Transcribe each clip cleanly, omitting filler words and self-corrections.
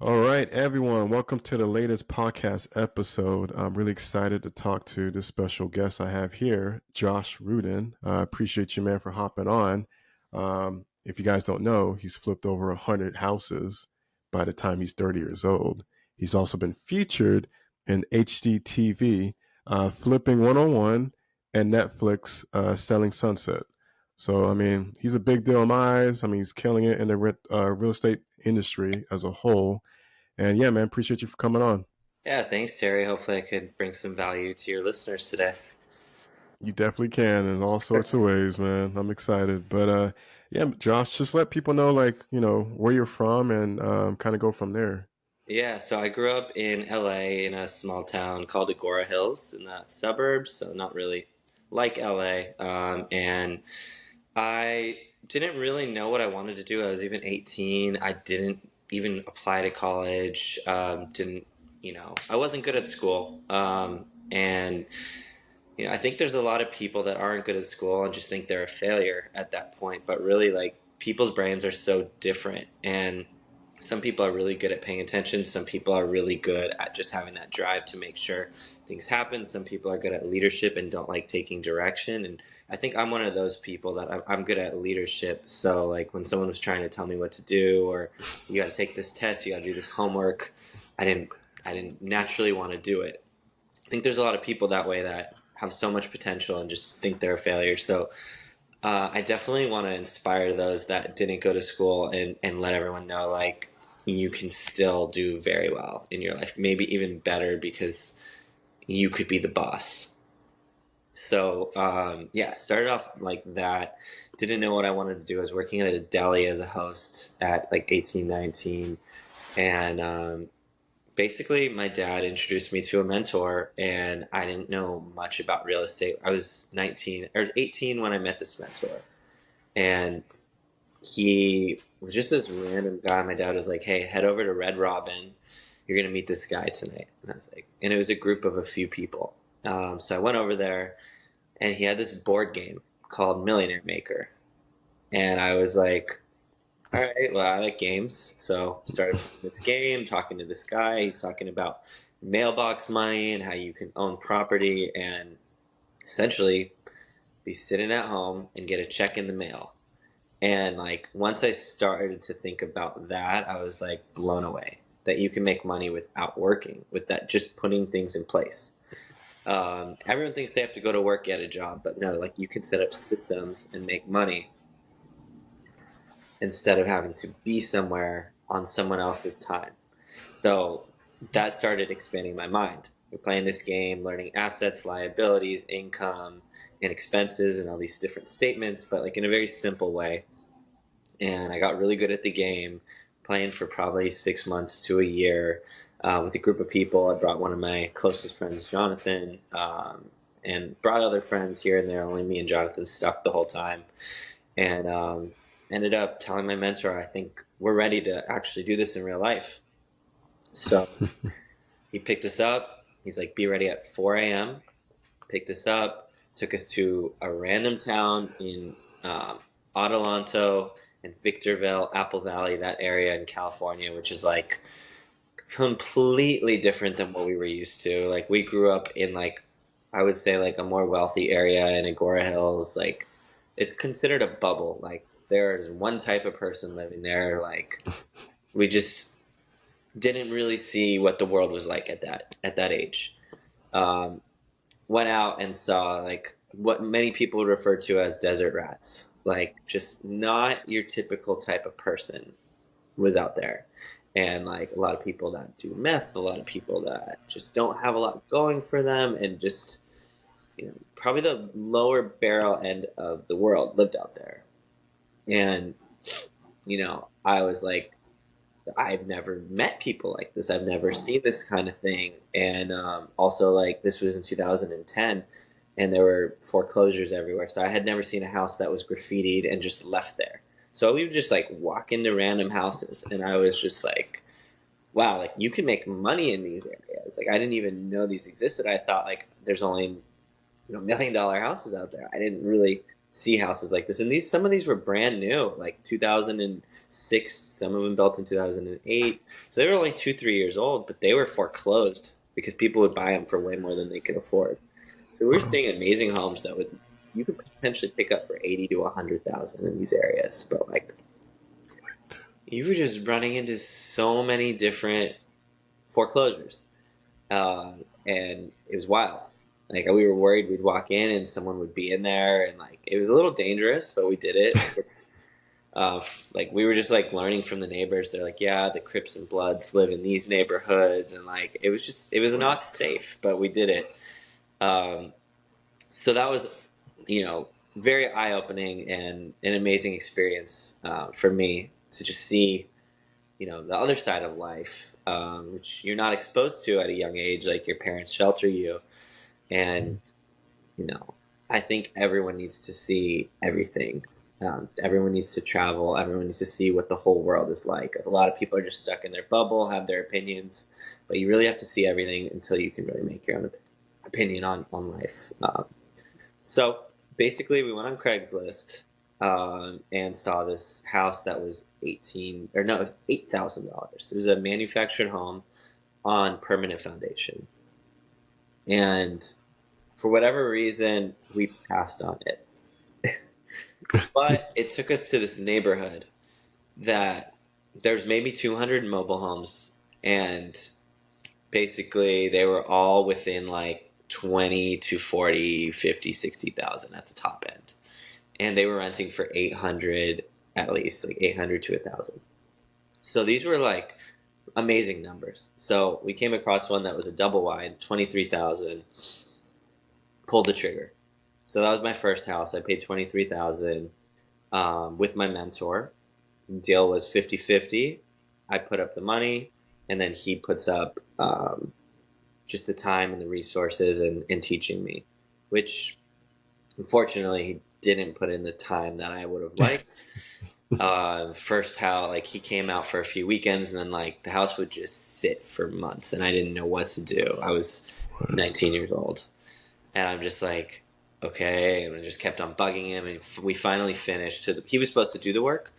All right, everyone, welcome to the latest podcast episode. I'm really excited to talk to this special guest I have here, Josh Rudin. I appreciate you, man, for hopping on. If you guys don't know, he's flipped over 100 houses by the time he's 30 years old. He's also been featured in HGTV, Flipping 101, and Netflix, Selling Sunset. So, I mean, he's a big deal in my eyes. I mean, he's killing it in the real estate industry as a whole. And yeah, man, appreciate you for coming on. Yeah, thanks, Terry. Hopefully, I could bring some value to your listeners today. You definitely can in all sorts of ways, man. I'm excited. But yeah, Josh, just let people know where you're from and kind of go from there. Yeah, so I grew up in LA in a small town called Agora Hills in the suburbs, so not really like LA. And I didn't really know what I wanted to do. I was even 18. I didn't even apply to college. I wasn't good at school. And I think there's a lot of people that aren't good at school and just think they're a failure at that point. But really, like, people's brains are so different. And some people are really good at paying attention. Some people are really good at just having that drive to make sure things happen. Some people are good at leadership and don't like taking direction. And I think I'm one of those people that I'm good at leadership. So, like, when someone was trying to tell me what to do, or you got to take this test, you got to do this homework, I didn't, I didn't naturally want to do it. I think there's a lot of people that way that have so much potential and just think they're a failure. So I definitely want to inspire those that didn't go to school and let everyone know, like, you can still do very well in your life, maybe even better because you could be the boss. So yeah, started off like that. Didn't know what I wanted to do. I was working at a deli as a host at like 18, 19, and basically my dad introduced me to a mentor, and I didn't know much about real estate. I was 19 or 18 when I met this mentor, and he was just this random guy. My dad was like, "Hey, head over to Red Robin, you're gonna meet this guy tonight." And I was like, and it was a group of a few people. So I went over there, and he had this board game called Millionaire Maker, and I was like, all right, well, I like games. So started playing this game, talking to this guy. He's talking about mailbox money and how you can own property and essentially be sitting at home and get a check in the mail. And like once I started to think about that, I was like blown away that you can make money without working, with that just putting things in place. Everyone thinks they have to go to work, get a job, but no, like you can set up systems and make money instead of having to be somewhere on someone else's time. So that started expanding my mind. We're playing this game, learning assets, liabilities, income, and expenses, and all these different statements, but like in a very simple way. And I got really good at the game, playing for probably 6 months to a year with a group of people. I brought one of my closest friends, Jonathan, and brought other friends here and there. Only me and Jonathan stuck the whole time, and ended up telling my mentor, I think we're ready to actually do this in real life. So he picked us up. He's like, be ready at 4 a.m. Picked us up, took us to a random town in Adelanto and Victorville, Apple Valley, that area in California, which is like completely different than what we were used to. Like we grew up in like, I would say like a more wealthy area in Agora Hills. Like it's considered a bubble. Like there's one type of person living there. Like we just didn't really see what the world was like at that age. Um, Went out and saw like what many people refer to as desert rats. Like just not your typical type of person was out there. And like a lot of people that do meth, a lot of people that just don't have a lot going for them, and just probably the lower barrel end of the world lived out there. And I was like, I've never met people like this. I've never seen this kind of thing. And also, like, this was in 2010, and there were foreclosures everywhere. So I had never seen a house that was graffitied and just left there. So we would just like walk into random houses, and I was just like, wow, like you can make money in these areas. Like I didn't even know these existed. I thought like there's only $1 million houses out there. I didn't really see houses like this. And some of these were brand new, like 2006, some of them built in 2008. So they were only 2, 3 years old, but they were foreclosed because people would buy them for way more than they could afford. So we were Wow. seeing amazing homes that you could potentially pick up for 80 to 100,000 in these areas. But like, you were just running into so many different foreclosures. And it was wild. Like, we were worried we'd walk in and someone would be in there, and like, it was a little dangerous, but we did it. Like, we were just like learning from the neighbors. They're like, yeah, the Crips and Bloods live in these neighborhoods, and like, it was not safe, but we did it. Um, so that was, very eye opening and an amazing experience for me to just see, the other side of life, which you're not exposed to at a young age. Like, your parents shelter you, and you know, I think everyone needs to see everything. Everyone needs to travel. Everyone needs to see what the whole world is like. A lot of people are just stuck in their bubble, have their opinions, but you really have to see everything until you can really make your own opinion on life. So basically, we went on Craigslist and saw this house that was it was $8,000. It was a manufactured home on permanent foundation, and for whatever reason, we passed on it. But it took us to this neighborhood that there's maybe 200 mobile homes, and basically they were all within like 20 to 40, 50, 60,000 at the top end. And they were renting for 800, at least like 800 to 1,000. So these were like amazing numbers. So we came across one that was a double wide, 23,000, pulled the trigger. So that was my first house. I paid 23,000 with my mentor. The deal was 50-50. I put up the money, and then he puts up just the time and the resources and teaching me, which unfortunately he didn't put in the time that I would have liked. First how like he came out for a few weekends, and then like the house would just sit for months, and I didn't know what to do. I was 19 years old, and I'm just like, okay, and I just kept on bugging him, and we finally finished. He was supposed to do the work,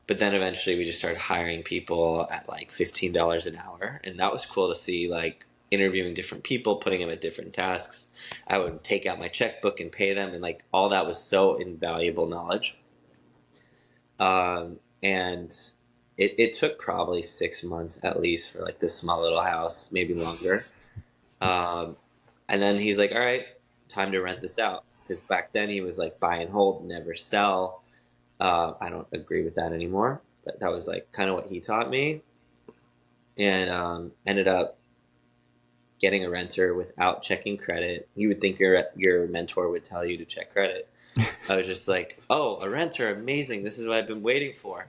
but then eventually we just started hiring people at like $15 an hour, and that was cool to see. Like, interviewing different people, putting them at different tasks. I would take out my checkbook and pay them, and like all that was so invaluable knowledge. And it took probably 6 months at least for like this small little house, maybe longer. Um, and then he's like, all right, time to rent this out. Because back then he was like, buy and hold, never sell. I don't agree with that anymore, but that was like kind of what he taught me. And ended up getting a renter without checking credit. You would think your mentor would tell you to check credit. I was just like, oh, a renter, amazing. This is what I've been waiting for.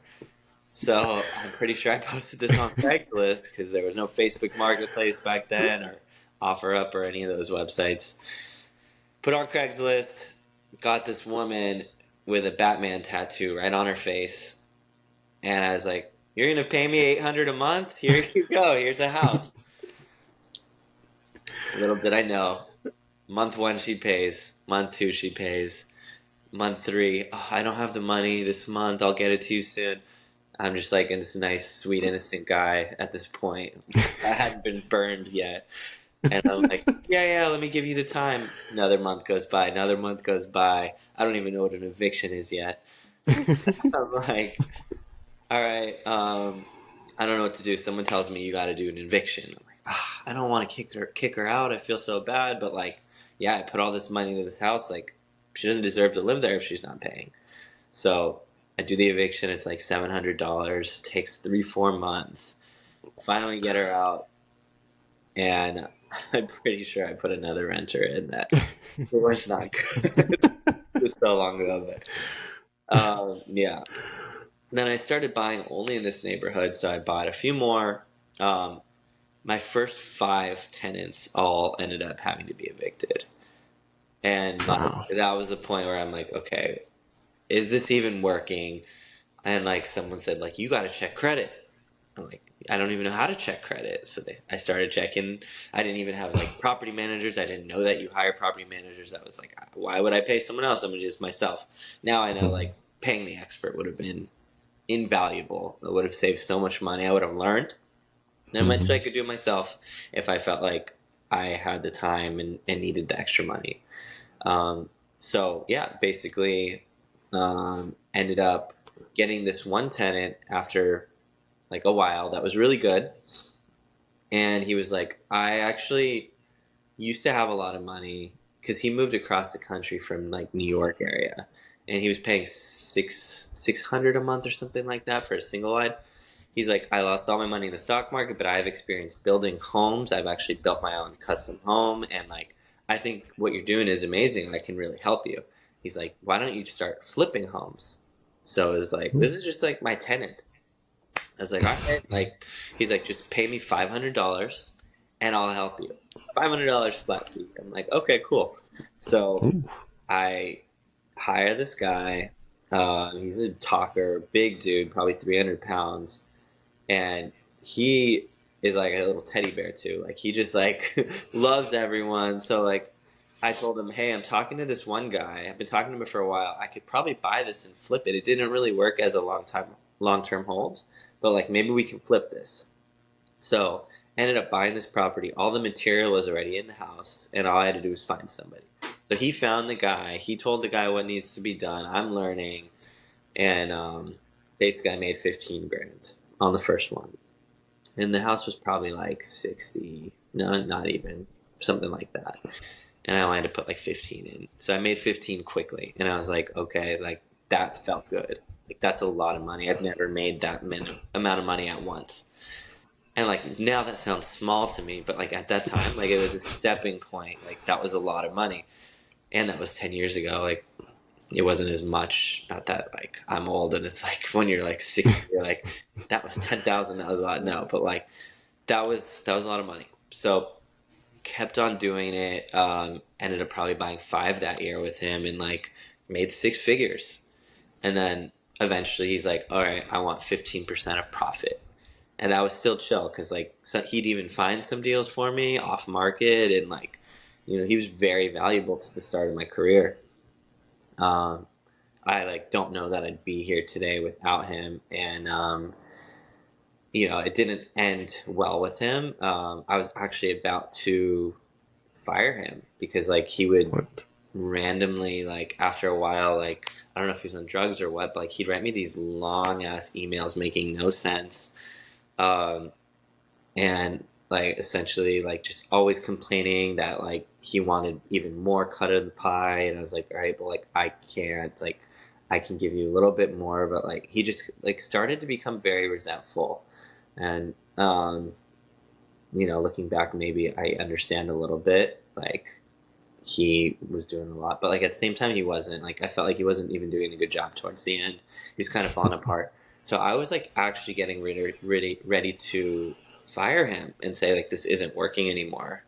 So I'm pretty sure I posted this on Craigslist because there was no Facebook Marketplace back then, or OfferUp, or any of those websites. Put on Craigslist, got this woman with a Batman tattoo right on her face, and I was like, "You're gonna pay me 800 a month? Here you go. Here's a house." Little did I know, month one she pays, month two she pays, month three, oh, I don't have the money this month. I'll get it to you soon. I'm just like this nice, sweet, innocent guy at this point. I hadn't been burned yet. And I'm like, yeah, let me give you the time. Another month goes by. Another month goes by. I don't even know what an eviction is yet. I'm like, all right, I don't know what to do. Someone tells me you got to do an eviction. I'm like, I don't want to kick her out. I feel so bad. But like, yeah, I put all this money into this house. Like, she doesn't deserve to live there if she's not paying. So I do the eviction. It's like $700. Takes 3-4 months. Finally get her out, and I'm pretty sure I put another renter in that. It was not good. It was so long ago, but yeah. Then I started buying only in this neighborhood, so I bought a few more. Um, my first 5 tenants all ended up having to be evicted, and like Wow. that was the point where I'm like, okay, is this even working? And like someone said, like, you got to check credit. I'm like, I don't even know how to check credit. So I started checking. I didn't even have like property managers. I didn't know that you hire property managers. I was like, why would I pay someone else? I'm going to do this myself. Now I know like paying the expert would have been invaluable. It would have saved so much money. I would have learned. And eventually I could do it myself if I felt like I had the time and needed the extra money. So yeah, basically ended up getting this one tenant after like a while that was really good. And he was like, I actually used to have a lot of money because he moved across the country from like New York area, and he was paying 600 a month or something like that for a single wide. He's like, I lost all my money in the stock market, but I have experience building homes. I've actually built my own custom home, and like I think what you're doing is amazing. I can really help you. He's like, why don't you start flipping homes? So it was like, this is just like my tenant. I was like, all right, like he's like, just pay me $500 and I'll help you. $500 flat fee. I'm like, okay, cool. So I hire this guy. He's a talker, big dude, probably 300 pounds, and he is like a little teddy bear too. Like he just like loves everyone. So like I told him, hey, I'm talking to this one guy. I've been talking to him for a while. I could probably buy this and flip it. It didn't really work as a long term hold, but like maybe we can flip this. So ended up buying this property. All the material was already in the house, and all I had to do was find somebody. So he found the guy. He told the guy what needs to be done. I'm learning, and basically I made 15 grand on the first one, and the house was probably like 60. No, not even something like that. And I only had to put like 15 in, so I made 15 quickly, and I was like, okay, like that felt good. Like that's a lot of money. I've never made that amount of money at once. And like now that sounds small to me, but like at that time, like it was a stepping point. Like that was a lot of money. And that was 10 years ago. Like it wasn't as much. Not that like I'm old and it's like when you're like 60, you're like, that was 10,000, that was a lot. No, but like that was a lot of money. So kept on doing it. Ended up probably buying 5 that year with him and like made 6 figures. And then eventually he's like, all right, I want 15% of profit. And I was still chill because like so he'd even find some deals for me off market, and like he was very valuable to the start of my career. um, I like don't know that I'd be here today without him, and it didn't end well with him. I was actually about to fire him because like he would What? randomly, like after a while, like I don't know if he was on drugs or what, but like he'd write me these long ass emails making no sense. um, and like essentially like just always complaining that like he wanted even more cut of the pie, and I was like, all right, but like I can't, like I can give you a little bit more, but like he just like started to become very resentful. And looking back, maybe I understand a little bit, like he was doing a lot, but like at the same time he wasn't. Like I felt like he wasn't even doing a good job towards the end. He was kind of falling apart. So I was like actually getting ready to fire him and say like this isn't working anymore.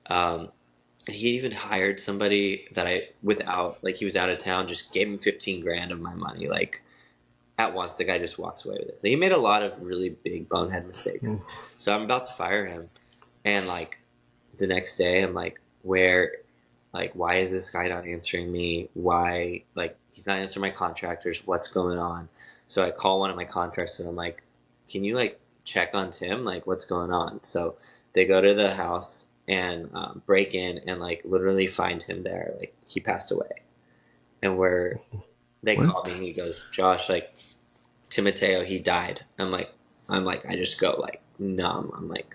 um he even hired somebody that I, without, like he was out of town, just gave him 15 grand of my money, like at once. The guy just walks away with it. So he made a lot of really big bonehead mistakes. So I'm about to fire him, and like the next day I'm like, where, like why is this guy not answering me? Why, like he's not answering my contractors? What's going on? So I call one of my contractors and I'm like, can you like check on Tim? Like what's going on? So they go to the house and break in and like literally find him there. Like he passed away. And where they called me What? and he goes, Josh, like Timoteo, he died. I just go like numb. I'm like,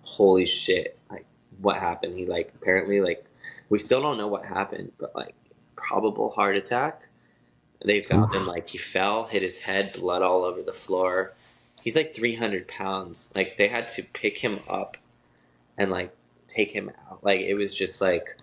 holy shit, like what happened? He like apparently, like we still don't know what happened, but like probable heart attack. They found him, Oof. like he fell, hit his head, blood all over the floor. He's like 300 pounds. Like they had to pick him up and like take him out. Like it was just like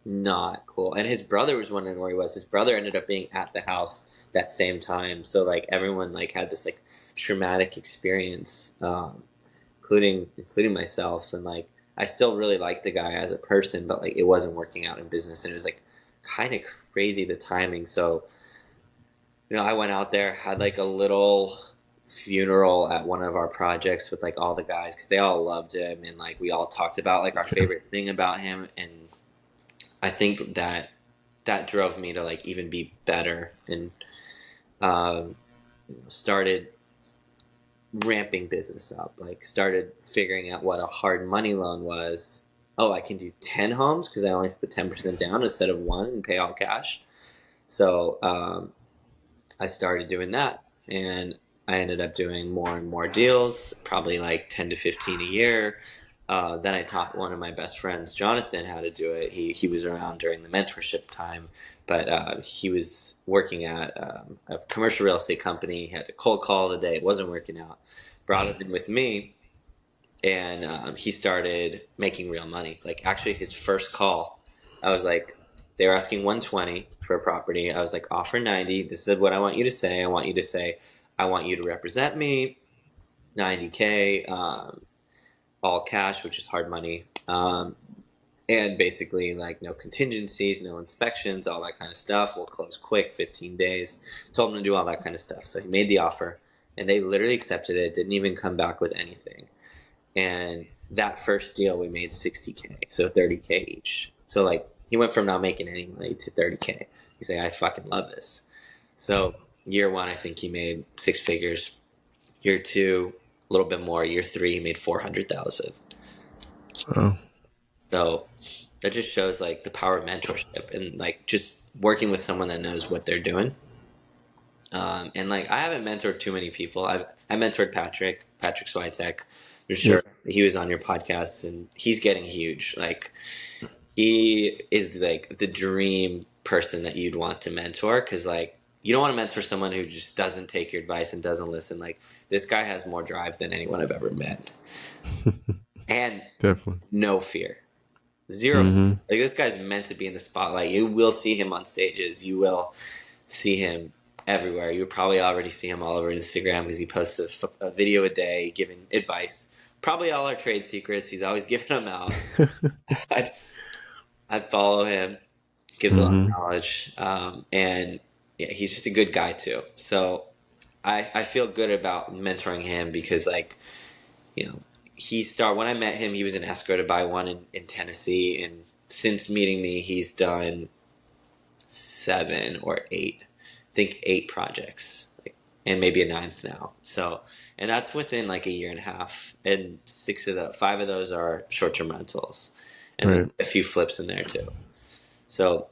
not cool. And his brother was wondering where he was. His brother ended up being at the house that same time. So like everyone like had this like traumatic experience, including myself. And like I still really liked the guy as a person, but like it wasn't working out in business, and it was like kind of crazy the timing. So I went out there, had like a little funeral at one of our projects with like all the guys because they all loved him, and like we all talked about like our favorite thing about him. And I think that that drove me to like even be better, and um, started ramping business up, like started figuring out what a hard money loan was. Oh, I can do 10 homes because I only put 10% down instead of one and pay all cash. So I started doing that, and I ended up doing more and more deals, probably like 10 to 15 a year. Then I taught one of my best friends, Jonathan, how to do it. He was around during the mentorship time, but he was working at a commercial real estate company. He had to cold call the day. It wasn't working out. Brought him in with me, and he started making real money. Like actually, his first call, I was like, they were asking 120 for a property. I was like, offer 90. This is what I want you to say. I want you to say, I want you to represent me, 90K, all cash, which is hard money. And basically like no contingencies, no inspections, all that kind of stuff. We'll close quick, 15 days. Told him to do all that kind of stuff. So he made the offer, and they literally accepted it. Didn't even come back with anything. And that first deal we made 60K, so 30K each. So like he went from not making any money to 30K. He's like, I fucking love this. So year one, I think he made six figures. Year two, a little bit more. Year three, he made 400,000. Oh, So that just shows like the power of mentorship and like just working with someone that knows what they're doing. And like I haven't mentored too many people. I mentored Patrick Switek. For yep. sure, he was on your podcast, and he's getting huge. Like he is like the dream person that you'd want to mentor, because like you don't want to mentor someone who just doesn't take your advice and doesn't listen. Like this guy has more drive than anyone I've ever met, and Definitely. no fear. Zero. Mm-hmm. Like this guy's meant to be in the spotlight. You will see him on stages. You will see him everywhere. You probably already see him all over Instagram because he posts a video a day giving advice. Probably all our trade secrets. He's always giving them out. I'd, I'd follow him. Gives a lot of Mm-hmm. knowledge. And yeah, he's just a good guy too. So I feel good about mentoring him because like, you know, when I met him, he was an escrow to buy one in Tennessee, and since meeting me, he's done 7 or 8, I think 8 projects, like, and maybe a ninth now. So, and that's within like a year and a half, and 5 of those are short-term rentals, and then Right. a few flips in there too. So,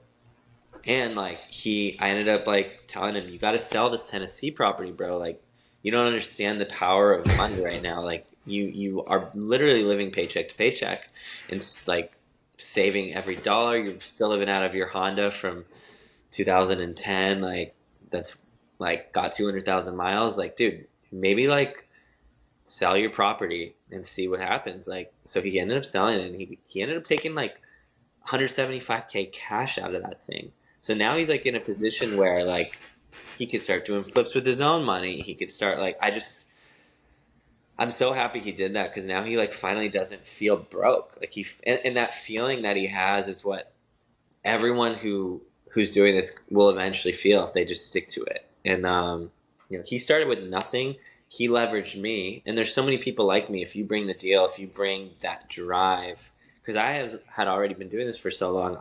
and like I ended up like telling him, you got to sell this Tennessee property, bro. Like, you don't understand the power of money right now. Like, you are literally living paycheck to paycheck, and it's like saving every dollar. You're still living out of your Honda from 2010. Like, that's like got 200,000 miles. Like, dude, maybe like sell your property and see what happens. Like, so he ended up selling it, and he ended up taking like 175K cash out of that thing. So now he's like in a position where like he could start doing flips with his own money. He could start like I'm so happy he did that, because now he like finally doesn't feel broke. Like and that feeling that he has is what everyone who's doing this will eventually feel if they just stick to it. And he started with nothing. He leveraged me, and there's so many people like me. If you bring the deal, if you bring that drive, because had already been doing this for so long,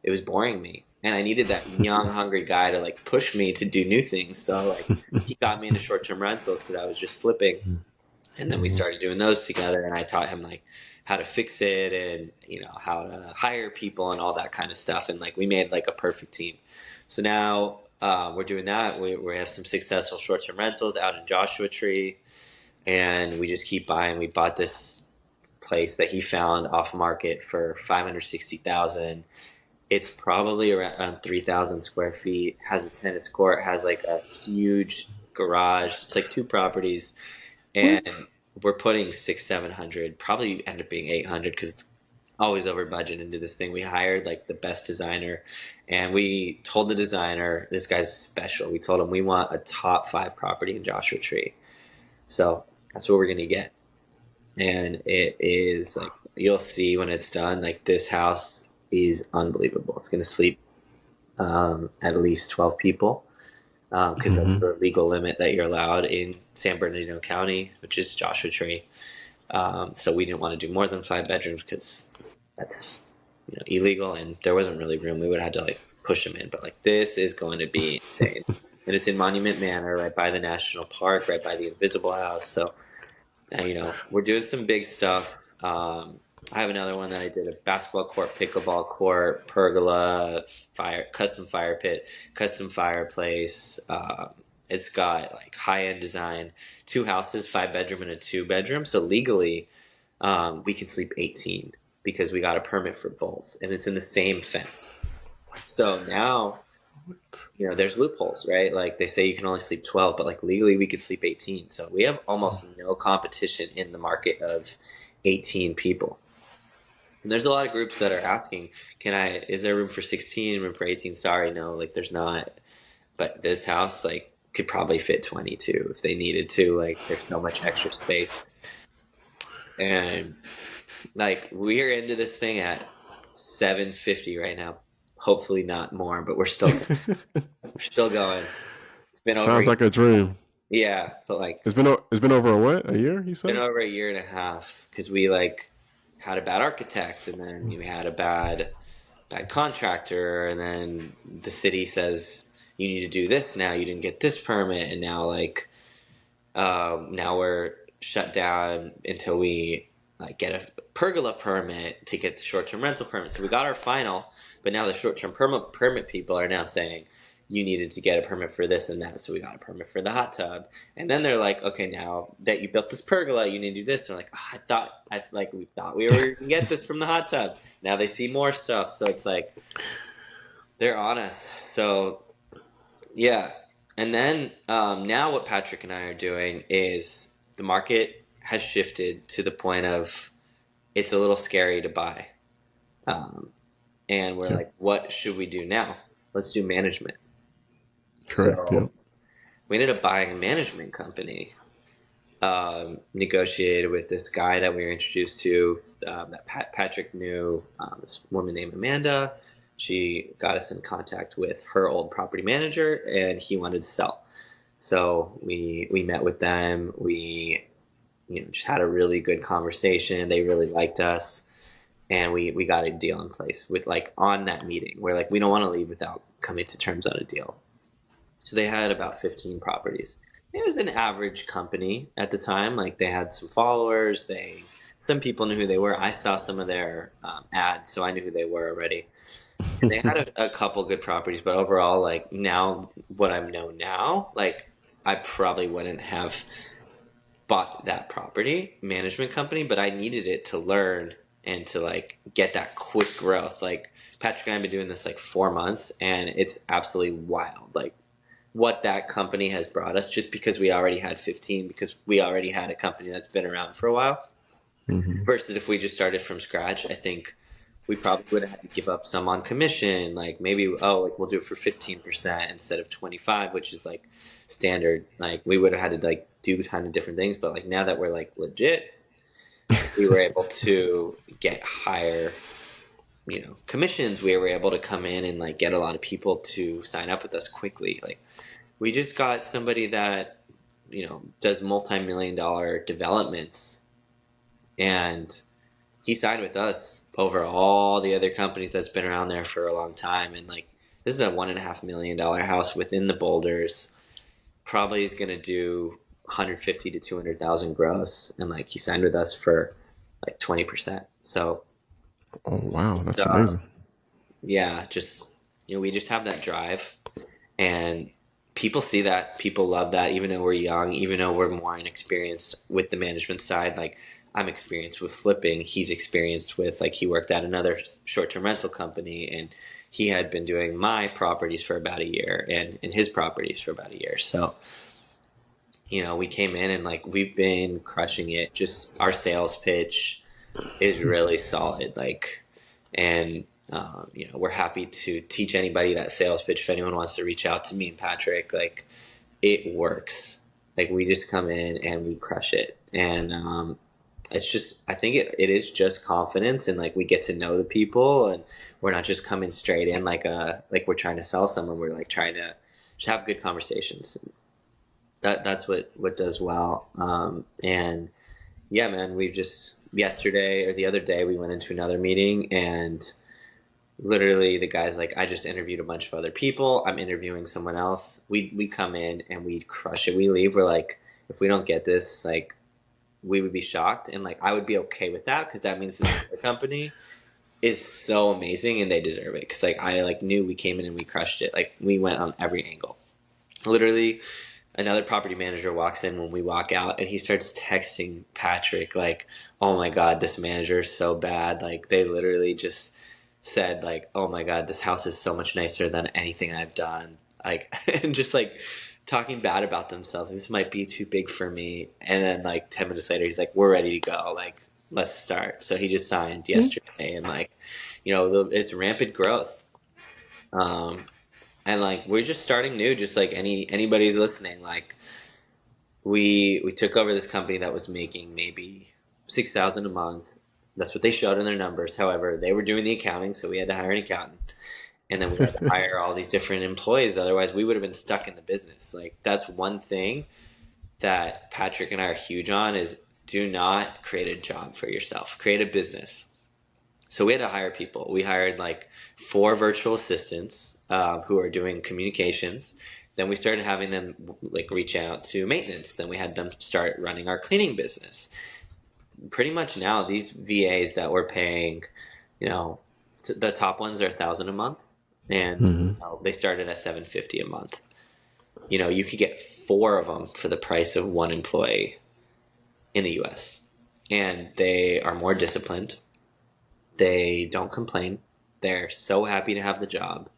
it was boring me, and I needed that young, hungry guy to like push me to do new things. So like he got me into short-term rentals because I was just flipping, and then we Mm-hmm. started doing those together, and I taught him like how to fix it, and how to hire people and all that kind of stuff, and like we made like a perfect team. So now we're doing that. We have some successful short-term rentals out in Joshua Tree, and we just keep buying. We bought this place that he found off market for 560,000. It's probably around 3,000 square feet, has a tennis court, has like a huge garage. It's like 2 properties, and What? we're putting 600-700, probably end up being 800 because it's always over budget into this thing. We hired like the best designer, and we told the designer, this guy's special. We told him we want a top 5 property in Joshua Tree. So that's what we're going to get. And it is like, you'll see when it's done, like this house is unbelievable. It's going to sleep at least 12 people. because that's Mm-hmm. the legal limit that you're allowed in San Bernardino County, which is Joshua Tree. So we didn't want to do more than 5 bedrooms because that's illegal, and there wasn't really room. We would have had to like push them in, but like this is going to be insane, and it's in Monument Manor, right by the national park, right by the Invisible House. So we're doing some big stuff. I have another one that I did: a basketball court, pickleball court, pergola, custom fire pit, custom fireplace. It's got like high end design, 2 houses, 5 bedroom and a 2 bedroom. So legally, we can sleep 18 because we got a permit for both, and it's in the same fence. So now, there's loopholes, right? Like they say you can only sleep 12, but like legally we could sleep 18. So we have almost no competition in the market of 18 people. And there's a lot of groups that are asking, is there room for 16, room for 18? Sorry, no, like there's not. But this house like could probably fit 22 if they needed to. Like there's so much extra space. And like we're into this thing at 750 right now. Hopefully not more, but we're still going. It's been over. Sounds like a dream. Yeah, but like It's been over a what? A year? You been said? over a year and a half because we like had a bad architect, and then we had a bad contractor, and then the city says you need to do this now. You didn't get this permit, and now now we're shut down until we like get a pergola permit to get the short-term rental permit. So we got our final, but now the short-term permit people are now saying you needed to get a permit for this and that. So we got a permit for the hot tub, and then they're like, okay, now that you built this pergola, you need to do this. And we're like, we thought we were gonna get this from the hot tub. Now they see more stuff, so it's like they're on us. So yeah. And then now what Patrick and I are doing is the market has shifted to the point of it's a little scary to buy. Um, and we're Yeah. like, what should we do now? Let's do management. Correct. Yeah. So we ended up buying a management company, negotiated with this guy that we were introduced to, that Patrick knew, this woman named Amanda. She got us in contact with her old property manager, and he wanted to sell. So we met with them. We just had a really good conversation. They really liked us, and we got a deal in place with like on that meeting. We're like, we don't want to leave without coming to terms on a deal. So they had about 15 properties. It was an average company at the time. Like they had some followers. Some people knew who they were. I saw some of their ads, so I knew who they were already. And they had a couple good properties, but overall, like now, what I know now, like I probably wouldn't have bought that property management company, but I needed it to learn and to like get that quick growth. Like Patrick and I have been doing this like 4 months, and it's absolutely wild. Like what that company has brought us, just because we already had 15, because we already had a company that's been around for a while, Mm-hmm. versus if we just started from scratch. I think we probably would have had to give up some on commission. Like maybe, like we'll do it for 15% instead of 25, which is like standard. Like we would have had to like do a ton of different things, but like now that we're like legit, we were able to get higher, commissions. We were able to come in and like get a lot of people to sign up with us quickly. Like we just got somebody that, does multi-million-dollar developments, and he signed with us over all the other companies that's been around there for a long time. And like this is a $1.5 million house within the boulders. Probably is going to do 150 to 200,000 gross, and like he signed with us for like 20%. So Oh wow, that's uh, amazing. yeah, just we just have that drive, and people see that, people love that, even though we're young, even though we're more inexperienced with the management side. Like I'm experienced with flipping, he's experienced with, like, he worked at another short-term rental company, and he had been doing my properties for about a year and his properties for about a year. So we came in and like we've been crushing it. Just our sales pitch is really solid, like, and we're happy to teach anybody that sales pitch. If anyone wants to reach out to me and Patrick, like, it works. Like we just come in and we crush it, and it's just, I think it is just confidence, and like we get to know the people, and we're not just coming straight in like we're trying to sell someone. We're like trying to just have good conversations. That's what does well. And yeah, man, we've just yesterday or the other day we went into another meeting, and literally the guy's like, I just interviewed a bunch of other people. I'm interviewing someone else. We come in and we crush it. We leave. We're like, if we don't get this, like, we would be shocked, and like I would be okay with that because that means this other company is so amazing and they deserve it. Because like I like knew we came in and we crushed it. Like we went on every angle. Literally, another property manager walks in when we walk out, and he starts texting Patrick like, oh my god, this manager is so bad. Like they literally just said like, oh my god, this house is so much nicer than anything I've done. Like and just like talking bad about themselves. This might be too big for me. And then like 10 minutes later he's like, we're ready to go, like let's start. So he just signed yesterday, and like, it's rampant growth. um and like we're just starting new, just like anybody's listening. Like we took over this company that was making maybe 6,000 a month. That's what they showed in their numbers. However, they were doing the accounting, so we had to hire an accountant, and then we had to hire all these different employees. Otherwise, we would have been stuck in the business. Like that's one thing that Patrick and I are huge on, is do not create a job for yourself. Create a business. So we had to hire people. We hired like 4 virtual assistants who are doing communications. Then we started having them like reach out to maintenance. Then we had them start running our cleaning business. Pretty much now, these VAs that we're paying, the top ones are 1,000 a month, and they started at 750 a month. You could get 4 of them for the price of 1 employee in the U.S. And they are more disciplined. They don't complain. They're so happy to have the job,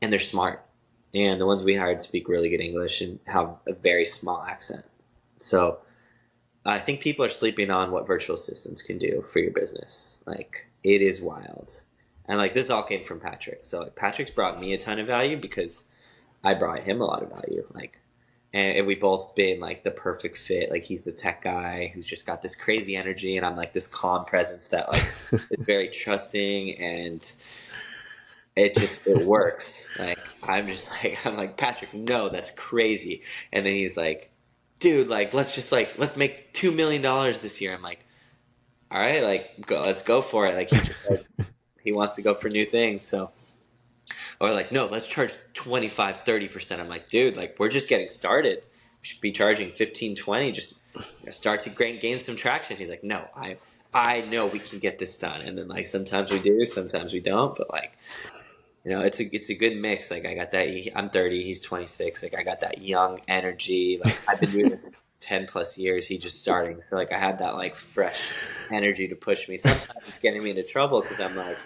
and they're smart. And the ones we hired speak really good English and have a very small accent. So I think people are sleeping on what virtual assistants can do for your business. Like it is wild. And like this all came from Patrick. So like Patrick's brought me a ton of value because I brought him a lot of value. Like, and we both been like the perfect fit. Like he's the tech guy who's just got this crazy energy, and I'm like this calm presence that like is very trusting, and it works. Like I'm like Patrick, no, that's crazy. And then he's like, dude, like let's make $2 million this year. I'm like, all right, like let's go for it. Like he just like he wants to go for new things. So, or like, no, let's charge 25-30%. I'm like, dude, like we're just getting started. We should be charging 15-20. Just start to gain some traction. He's like, no, I know we can get this done. And then like sometimes we do, sometimes we don't. But like, it's a good mix. Like I got that. I'm 30. He's 26. Like I got that young energy. Like I've been doing it for 10 plus years. He just starting. So like I had that like fresh energy to push me. Sometimes it's getting me into trouble because I'm like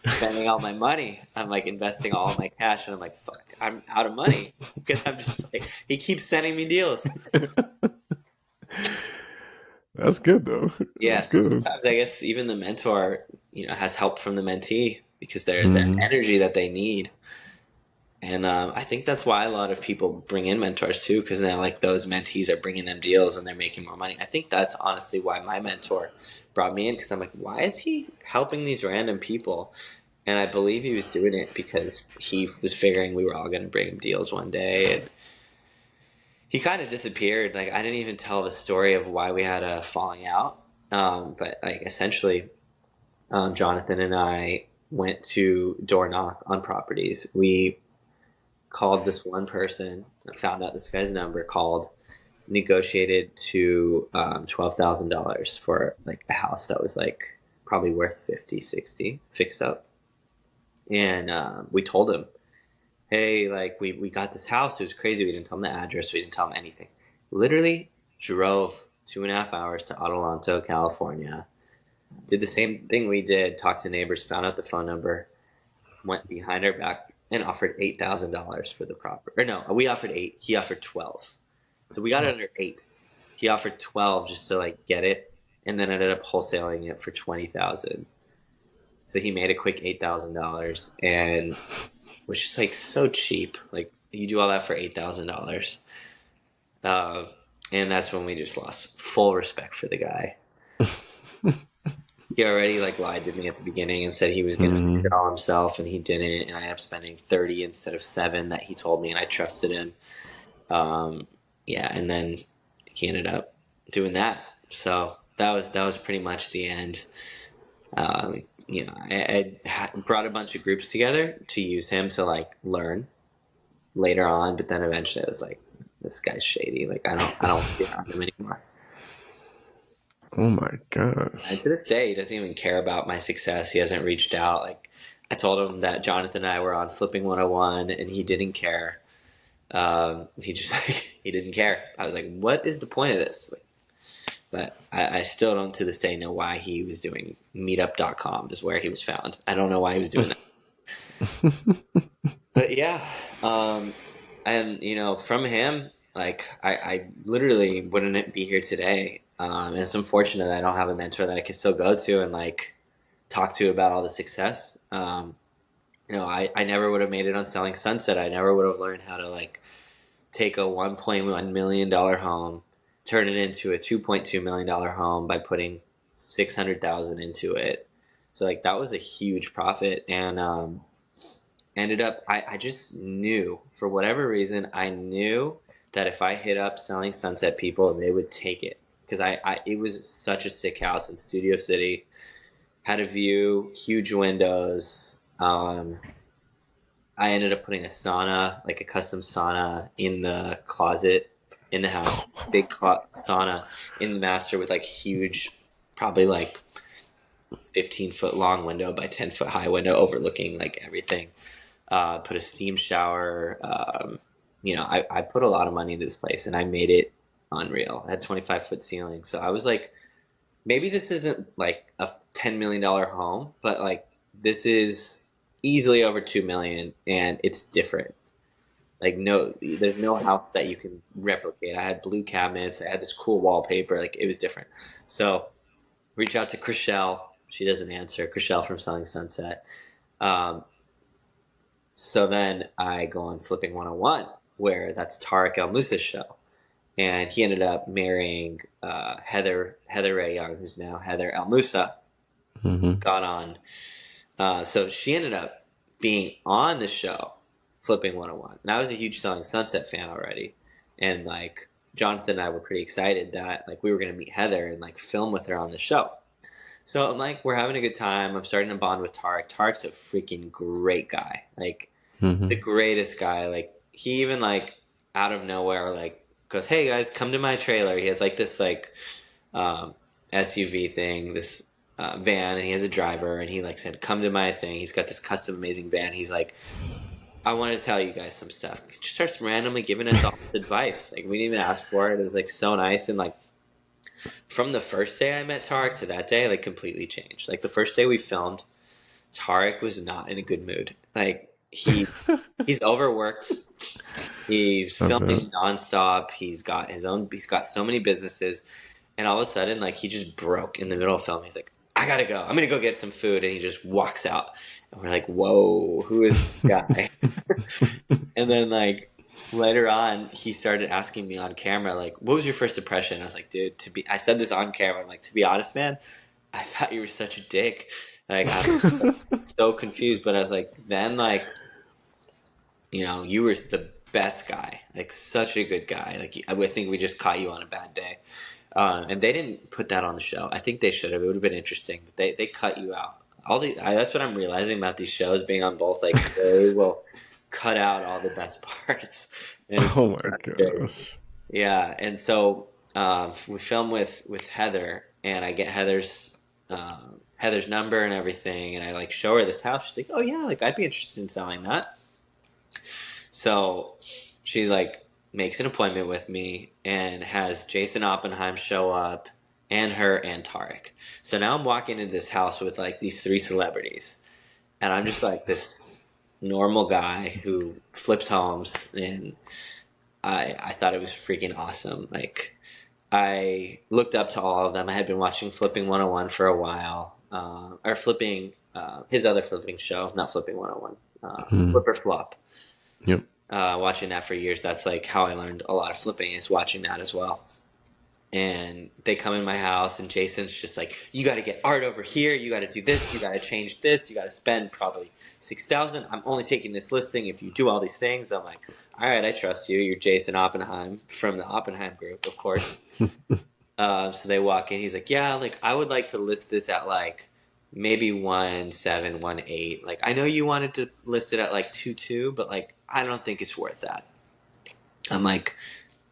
spending all my money. I'm like investing all my cash, and I'm like, fuck, I'm out of money because I'm just like, he keeps sending me deals. That's good though. Yeah. That's So good. sometimes I guess even the mentor, has help from the mentee because they're the Mm-hmm. energy that they need. And I think that's why a lot of people bring in mentors too, because now like those mentees are bringing them deals and they're making more money. I think that's honestly why my mentor brought me in, because I'm like, why is he helping these random people? And I believe he was doing it because he was figuring we were all going to bring him deals one day. And he kind of disappeared. Like I didn't even tell the story of why we had a falling out. But like essentially, Jonathan and I went to door knock on properties. We called this one person, found out this guy's number, called, negotiated to $12,000 for like a house that was like probably worth 50, 60 fixed up. And we told him, hey, like we got this house. It was crazy. We didn't tell him the address. We didn't tell him anything. Literally drove 2.5 hours to Adelanto, California. Did the same thing we did. Talked to neighbors. Found out the phone number. Went behind our back and offered $8,000 for the property. Or no, we offered 8. He offered 12. So we got it under 8. He offered 12 just to like get it, and then ended up wholesaling it for 20,000. So he made a quick $8,000 and was just like so cheap. Like you do all that for $8,000. And that's when we just lost full respect for the guy. he already like lied to me at the beginning and said he was going to fix it Mm-hmm. all himself, and he didn't. And I ended up spending 30 instead of 7 that he told me, and I trusted him. Um, yeah, and then he ended up doing that. So that was pretty much the end. Um, I brought a bunch of groups together to use him to like learn later on, but then eventually I was like, this guy's shady. Like I don't want to be around him anymore. Oh my And gosh. to this day, he doesn't even care about my success. He hasn't reached out. Like I told him that Jonathan and I were on Flipping 101, and he didn't care. He just like he didn't care. I was like, what is the point of this? Like, but I still don't to this day know why he was doing meetup.com is where he was found. I don't know why he was doing that. But yeah, and from him, like I literally wouldn't be here today. And it's unfortunate that I don't have a mentor that I can still go to and like talk to about all the success. I never would have made it on Selling Sunset. I never would have learned how to like take a $1.1 million home, turn it into a $2.2 million home by putting 600,000 into it. So like that was a huge profit, and ended up I just knew for whatever reason I knew that if I hit up Selling Sunset people, they would take it because I it was such a sick house in Studio City, had a view, huge windows. I ended up putting a sauna, like a custom sauna, in the closet in the house. Big sauna in the master with like huge, probably like 15-foot long window by 10-foot high window overlooking like everything. Put a steam shower. I put a lot of money into this place and I made it unreal. I had 25-foot ceiling. So I was like, maybe this isn't like a $10 million home, but like this is easily over 2 million and it's different. Like no, there's no house that you can replicate. I had blue cabinets. I had this cool wallpaper. Like it was different. So reach out to Chriselle. She doesn't answer. Chriselle from Selling Sunset. Um, so then I go on Flipping 101, where that's Tarek El Musa's show. And he ended up marrying Heather Ray Young, who's now Heather El Musa. Mm-hmm. Got on. So she ended up being on the show, Flipping 101. And I was a huge Selling Sunset fan already. And like Jonathan and I were pretty excited that like we were going to meet Heather and like film with her on the show. So I'm like, we're having a good time. I'm starting to bond with Tarek. Tarek's a freaking great guy. Like the Mm-hmm. greatest guy. Like he even like out of nowhere like goes, "Hey guys, come to my trailer." He has like this like um, SUV thing, this van, and he has a driver. And he like said, "Come to my thing." He's got this custom amazing van. He's like, "I want to tell you guys some stuff." He just starts randomly giving us all this advice. Like we didn't even ask for it. It was like so nice, and like from the first day I met Tarek to that day, like completely changed. Like the first day we filmed, Tarek was not in a good mood. Like he's overworked. He's I bet. filming nonstop. He's got his own. He's got so many businesses, and all of a sudden, like he just broke in the middle of filming. He's like, "I gotta go. I'm gonna go get some food," and he just walks out. And we're like, "Whoa, who is this guy?" And then like later on, he started asking me on camera, like, "What was your first impression?" I was like, "Dude, to be," I said this on camera. I'm like, "To be honest, man, I thought you were such a dick." Like I was so confused, but I was like, then like you were the best guy, like such a good guy. Like I would think we just caught you on a bad day, and they didn't put that on the show. I think they should have. It would have been interesting, but they cut you out. That's what I'm realizing about these shows being on both. Like they will cut out all the best parts, and it's Oh my great. gosh. Yeah, and so we film with Heather, and I get Heather's number and everything, and I like show her this house. She's like, "Oh yeah, like I'd be interested in selling that." So she like makes an appointment with me and has Jason Oppenheim show up and her and Tarek. So now I'm walking into this house with like these three celebrities, and I'm just like this normal guy who flips homes, and I thought it was freaking awesome. Like I looked up to all of them. I had been watching Flipping 101 for a while, or flipping his other flipping show, not Flipping 101, Mm. Flipper Flop. Yep. Watching that for years. That's like how I learned a lot of flipping is watching that as well. and they come in my house, and Jason's just like, you got to get art over here, you got to do this, you got to change this, you got to spend probably 6,000. I'm only taking this listing if you do all these things. I'm like, all right, I trust you. You're Jason Oppenheim from the Oppenheim Group, of course. So they walk in. He's like, yeah, like I would like to list this at like maybe 1.7, 1.8. Like I know you wanted to list it at like 2.2, but like I don't think it's worth that. I'm like,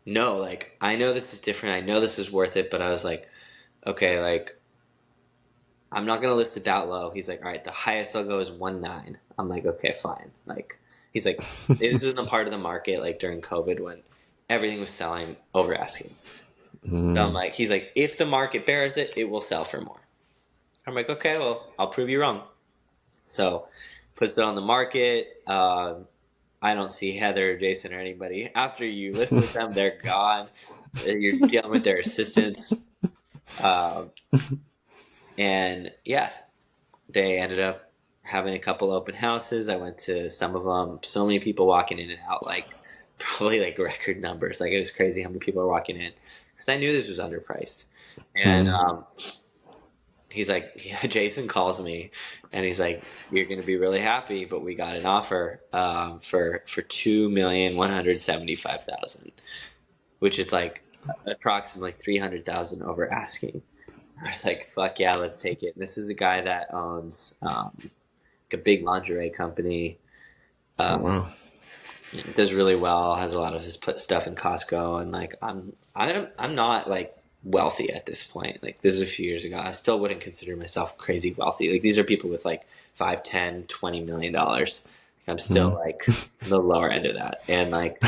no, like I know this is different. I know this is worth it, but I was like, okay, like I'm not gonna list it that low. He's like, all right, the highest I'll go is 1.9. I'm like, okay, fine. Like he's like, this was in the part of the market like during COVID when everything was selling over asking. So I'm like, he's like, if the market bears it, it will sell for more. I'm like, okay, well, I'll prove you wrong. So puts it on the market. I don't see Heather or Jason or anybody. After you listen with them, they're gone. You're dealing with their assistants. Um, and yeah, they ended up having a couple open houses. I went to some of them. So many people walking in and out, like probably like record numbers. Like it was crazy how many people are walking in because I knew this was underpriced. And he's like, yeah, Jason calls me, and he's like, "You're going to be really happy, but we got an offer for 2,175,000, which is like approximately 300,000 over asking." I was like, "Fuck yeah, let's take it." And this is a guy that owns like a big lingerie company. Oh Um, wow. does really well. Has a lot of his stuff in Costco, and like I'm not like wealthy at this point. Like this is a few years ago. I still wouldn't consider myself crazy wealthy. Like these are people with like 5, 10, $20 million. Like, I'm still like the lower end of that, and like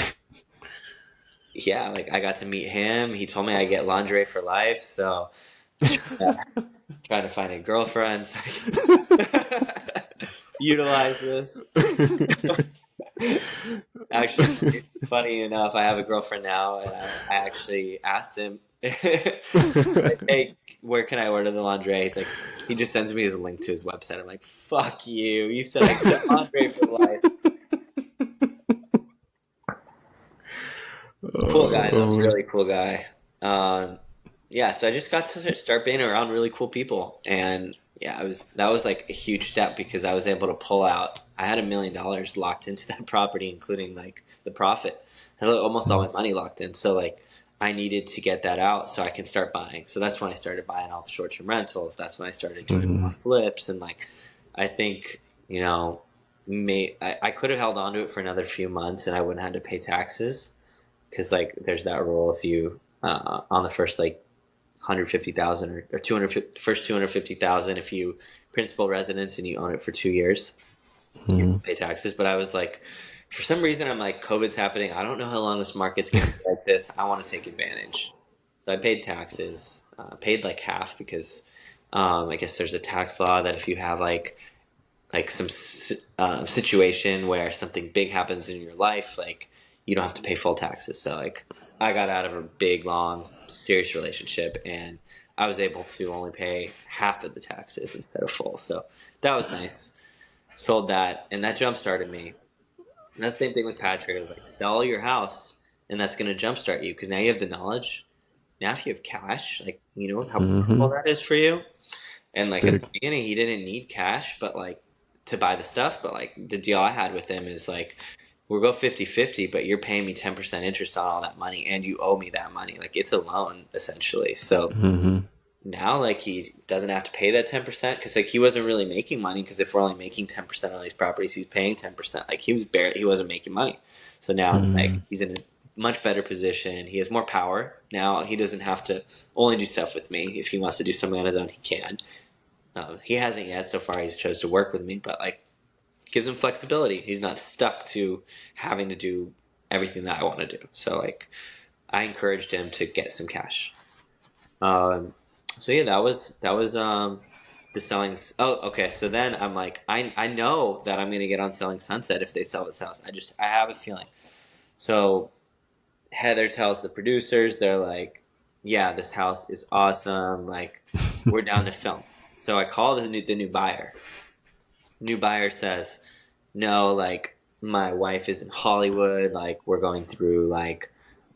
yeah, like I got to meet him. He told me I get lingerie for life, so trying to find a girlfriend so I can utilize this. Actually, it's funny enough, I have a girlfriend now, and I actually asked him, like, "Hey, where can I order the lingerie?" He's like, he just sends me his link to his website. I'm like, "Fuck you! You said I get lingerie for life." Cool guy though, Oh, really cool guy. Um, yeah, so I just got to start being around really cool people, and yeah, that was like a huge step because I was able to pull out. I had $1 million locked into that property, including like the profit. I had almost all my money locked in, so like I needed to get that out so I can start buying. So that's when I started buying all the short term rentals. That's when I started doing more flips, and like I think I could have held on to it for another few months, and I wouldn't have had to pay taxes because like there's that rule if you on the first like 150,000 or 250 first 250,000 if you principal residence and you own it for 2 years you don't pay taxes. But I was like, for some reason I'm like, COVID's happening, I don't know how long this market's gonna be like this, I want to take advantage. So I paid taxes, paid like half because I guess there's a tax law that if you have like some situation where something big happens in your life, like you don't have to pay full taxes. So like I got out of a big, long, serious relationship, and I was able to only pay half of the taxes instead of full. So that was nice. Sold that, and that jump started me. And that same thing with Patrick. I was like, sell your house, and that's going to jumpstart you because now you have the knowledge. Now, if you have cash, like you know how powerful that is for you. And like at the big. beginning, he didn't need cash, but like to buy the stuff. But like the deal I had with him is like, we'll go 50-50, but you're paying me 10% interest on all that money, and you owe me that money. Like it's a loan essentially. So now like he doesn't have to pay that 10% because like he wasn't really making money because if we're only making 10% on these properties, he's paying 10%. Like he wasn't making money. So now it's like he's in a much better position. He has more power now. He doesn't have to only do stuff with me. If he wants to do something on his own, he can. He hasn't yet. So far, he's chose to work with me, but like gives him flexibility. He's not stuck to having to do everything that I want to do. So like, I encouraged him to get some cash. Um, so yeah, that was the selling. Oh, okay. So then I'm like, I know that I'm gonna get on Selling Sunset if they sell this house. I have a feeling. So Heather tells the producers, they're like, yeah, this house is awesome. Like, we're down to film. So I call the new buyer. New buyer says, no, like my wife is in Hollywood. Like we're going through like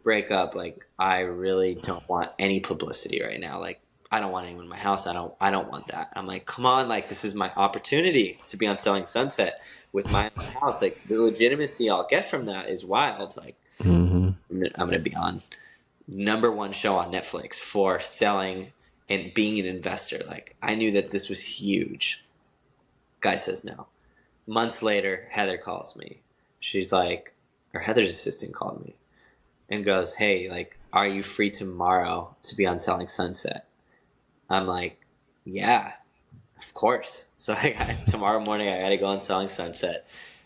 break up, like I really don't want any publicity right now. Like I don't want anyone in my house. I don't want that. I'm like, come on, like this is my opportunity to be on Selling Sunset with my own house. Like the legitimacy I'll get from that is wild. Like Mm-hmm. I'm gonna be on #1 show on Netflix for selling and being an investor. Like I knew that this was huge. Guy says no. Months later, Heather calls me. She's like, or Heather's assistant called me and goes, "Hey, like, are you free tomorrow to be on Selling Sunset?" I'm like, "Yeah, of course." So tomorrow morning, I got to go on Selling Sunset.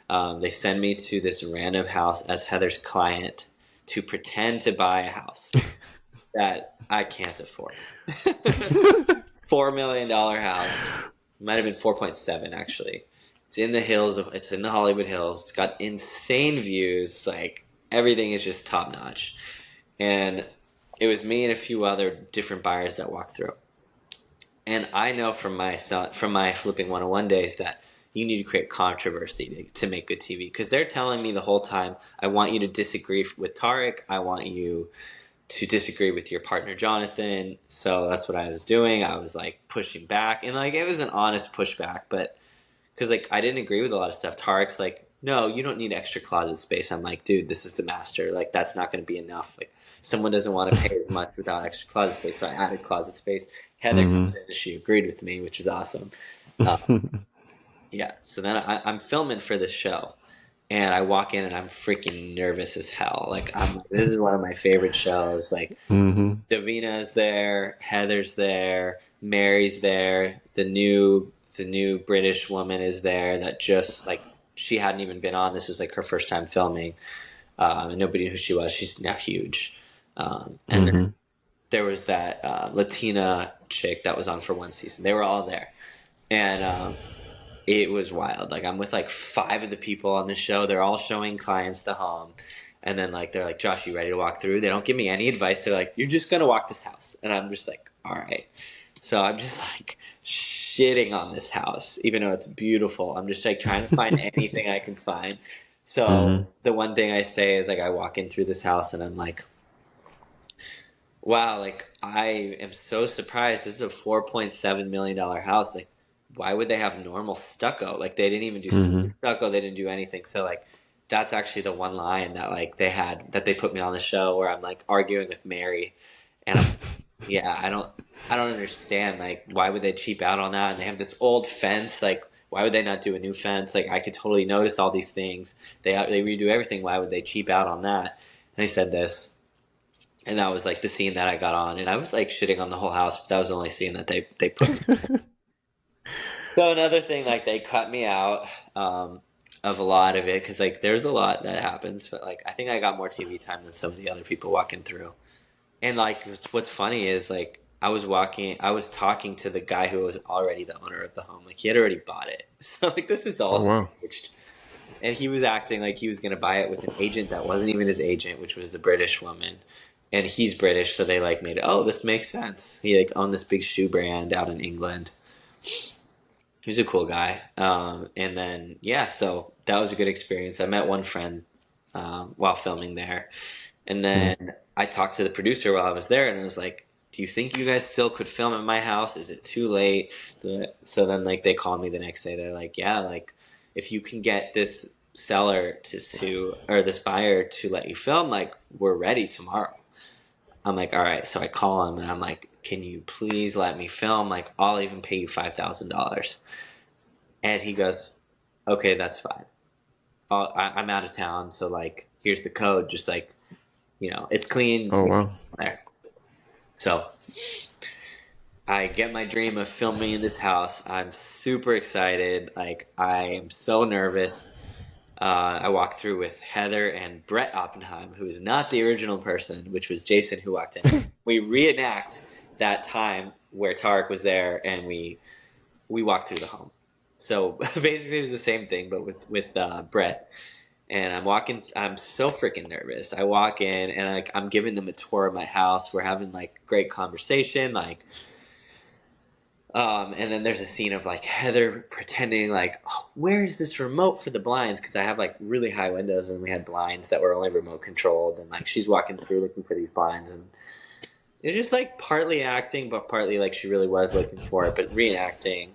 They send me to this random house as Heather's client to pretend to buy a house that I can't afford. $4 million house. Might have been 4.7 actually. It's in the hills it's in the Hollywood Hills. It's got insane views. Like everything is just top notch. And it was me and a few other different buyers that walked through. And I know from my flipping 101 days that you need to create controversy to make good TV, because they're telling me the whole time, I want you to disagree with Tarek. I want you to disagree with your partner Jonathan. So that's what I was doing. I was like pushing back, and like it was an honest pushback, but because like I didn't agree with a lot of stuff. Tarek's like, no, you don't need extra closet space. I'm like, dude, this is the master. Like that's not going to be enough. Like someone doesn't want to pay as much without extra closet space, so I added closet space. Heather comes in and she agreed with me, which is awesome. Uh, Mm-hmm. yeah. So then I'm filming for this show, and I walk in and I'm freaking nervous as hell. Like this is one of my favorite shows. Like Mm-hmm. Davina's there, Heather's there, Mary's there, the new British woman is there that just like she hadn't even been on. This was like her first time filming. And nobody knew who she was. She's now huge. And then Mm-hmm. there was that Latina chick that was on for one season. They were all there, and it was wild. Like I'm with like 5 of the people on the show. They're all showing clients the home. And then like they're like, Josh, you ready to walk through? They don't give me any advice. They're like, you're just gonna walk this house. And I'm just like, all right. So I'm just like shitting on this house, even though it's beautiful. I'm just like trying to find anything I can find. Mm-hmm. So the one thing I say is like I walk in through this house and I'm like, wow, like I am so surprised. This is a $4.7 million house. Like, why would they have normal stucco? Like, they didn't even do Mm-hmm. super stucco. They didn't do anything. So, like, that's actually the one line that like they put me on the show where I'm like arguing with Mary, and I'm yeah, I don't understand. Like, why would they cheap out on that? And they have this old fence. Like, why would they not do a new fence? Like, I could totally notice all these things. They redo everything. Why would they cheap out on that? And he said this. And that was like the scene that I got on, and I was like shitting on the whole house, but that was the only scene that they put me. So another thing, like they cut me out of a lot of it because like there's a lot that happens, but like I think I got more TV time than some of the other people walking through. And like what's funny is like I was talking to the guy who was already the owner of the home, like he had already bought it. So like this was all Oh wow. staged, and he was acting like he was going to buy it with an agent that wasn't even his agent, which was the British woman. And he's British, so they like made it. Oh, this makes sense. He like owned this big shoe brand out in England. He was a cool guy. And then yeah, so that was a good experience. I met one friend while filming there, and Mm-hmm. then I talked to the producer while I was there, and I was like, "Do you think you guys still could film at my house? Is it too late?" So then like they called me the next day. They're like, "Yeah, like if you can get this seller to or this buyer to let you film, like we're ready tomorrow." I'm like, all right. So I call him and I'm like, can you please let me film? Like, I'll even pay you $5,000. And he goes, okay, that's fine. I'm out of town. So, like, here's the code. Just like, it's clean. Oh We can wow. go there. So I get my dream of filming in this house. I'm super excited. Like, I am so nervous. I walk through with Heather and Brett Oppenheim, who is not the original person, which was Jason who walked in. We reenact that time where Tarek was there, and we walked through the home. So basically, it was the same thing, but with Brett. And I'm walking. I'm so freaking nervous. I walk in, and like I'm giving them a tour of my house. We're having like great conversation. Like And then there's a scene of like Heather pretending like, oh, where is this remote for the blinds? Because I have like really high windows and we had blinds that were only remote controlled. And like she's walking through looking for these blinds. And it's just like partly acting, but partly like she really was looking for it, but reenacting.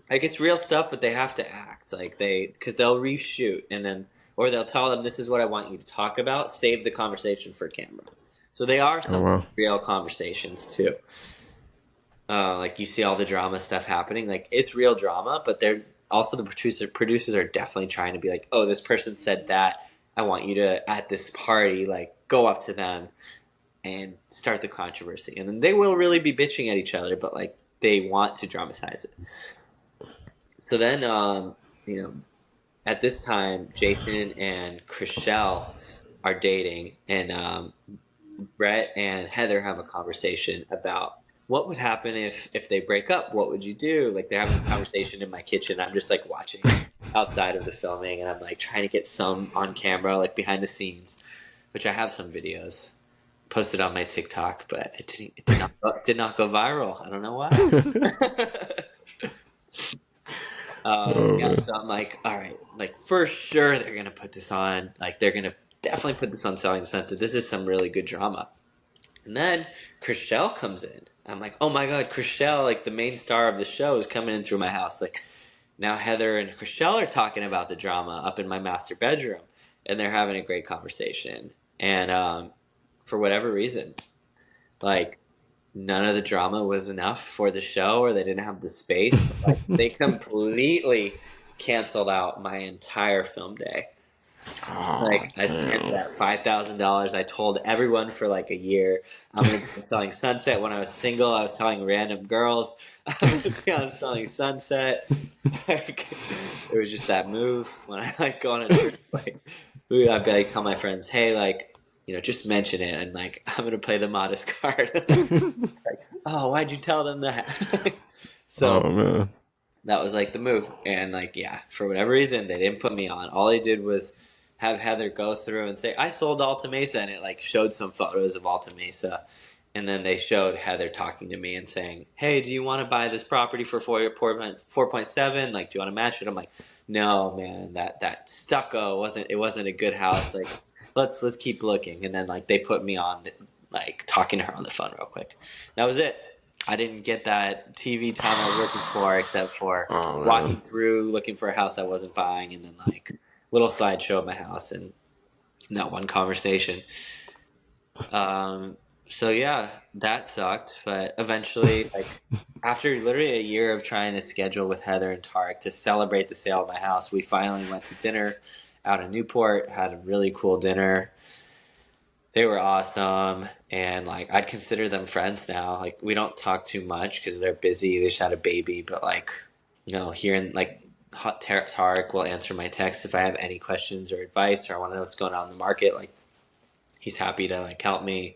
Like it's real stuff, but they have to act. Like because they'll reshoot and then, or they'll tell them, this is what I want you to talk about. Save the conversation for camera. So they are Oh some wow. real conversations too. Like you see all the drama stuff happening. Like it's real drama, but they're also the producers are definitely trying to be like, oh, this person said that. I want you to at this party like go up to them and start the controversy, and then they will really be bitching at each other, but like they want to dramatize it. So then, you know, at this time, Jason and Chriselle are dating, and Brett and Heather have a conversation about what would happen if they break up. What would you do? Like they're having this conversation in my kitchen. I'm just like watching outside of the filming, and I'm like trying to get some on camera, like behind the scenes, which I have some videos posted on my TikTok, but it did not go viral. I don't know why. Oh Yeah, man. so I'm like, all right, like for sure they're gonna put this on. Like they're gonna definitely put this on Selling Sunset. This is some really good drama. And then Chriselle comes in. I'm like, oh my god, Chriselle, like the main star of the show, is coming in through my house. Like now Heather and Chriselle are talking about the drama up in my master bedroom, and they're having a great conversation. And for whatever reason, like none of the drama was enough for the show, or they didn't have the space. But like they completely canceled out my entire film day. Oh Like I spent damn. that $5,000. I told everyone for like a year I'm gonna be selling Sunset. When I was single, I was telling random girls I'm gonna be on Selling Sunset. Like it was just that move. When I like go on a trip, like I'd be like tell my friends, hey, like just mention it, and like I'm gonna play the modest card. Like, oh, why'd you tell them that? So Oh man. that was like the move. And like, yeah, for whatever reason, they didn't put me on. All they did was have Heather go through and say, I sold Alta Mesa. And it like showed some photos of Alta Mesa. And then they showed Heather talking to me and saying, hey, do you want to buy this property for 4.7? Like, do you want to match it? I'm like, no, man, that stucco wasn't a good house. Like, let's keep looking. And then like they put me on, like talking to her on the phone real quick. That was it. I didn't get that TV time I was looking for, except for Oh man. walking through, looking for a house I wasn't buying, and then like little slideshow of my house and that one conversation. Um, so yeah, that sucked. But eventually, like after literally a year of trying to schedule with Heather and Tarek to celebrate the sale of my house, we finally went to dinner out in Newport. Had a really cool dinner. They were awesome, and like I'd consider them friends now. Like we don't talk too much because they're busy. They just had a baby, but like hearing like Tarek will answer my text if I have any questions or advice, or I want to know what's going on in the market. Like he's happy to like help me.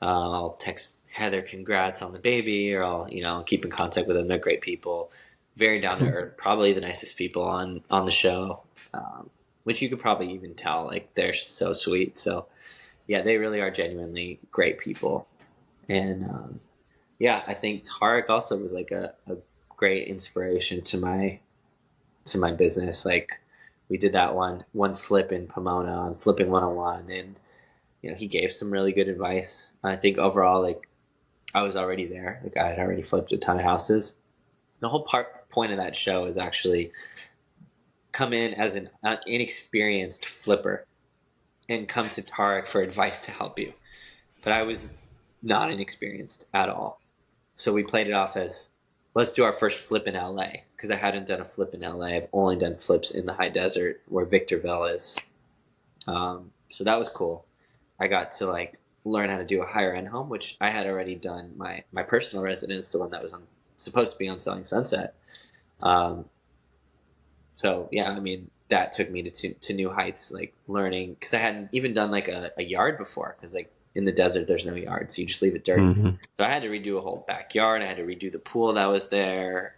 I'll text Heather congrats on the baby, or I'll keep in contact with them. They're great people, very down to earth, probably the nicest people on the show, which you could probably even tell. Like they're so sweet. So yeah, they really are genuinely great people. And yeah, I think Tarek also was like a great inspiration to my business. Like we did that one flip in Pomona on Flipping 101, and he gave some really good advice. I think overall, like I was already there. Like I had already flipped a ton of houses. The whole point of that show is actually come in as an inexperienced flipper and come to Tarek for advice to help you. But I was not inexperienced at all. So we played it off as, let's do our first flip in LA, because I hadn't done a flip in LA. I've only done flips in the high desert where Victorville is. So that was cool. I got to like learn how to do a higher end home, which I had already done my personal residence, the one that was supposed to be on Selling Sunset. Um, so yeah, I mean that took me to new heights, like learning, because I hadn't even done like a yard before, because like in the desert there's no yard, so you just leave it dirty. Mm-hmm. So I had to redo a whole backyard. I had to redo the pool that was there.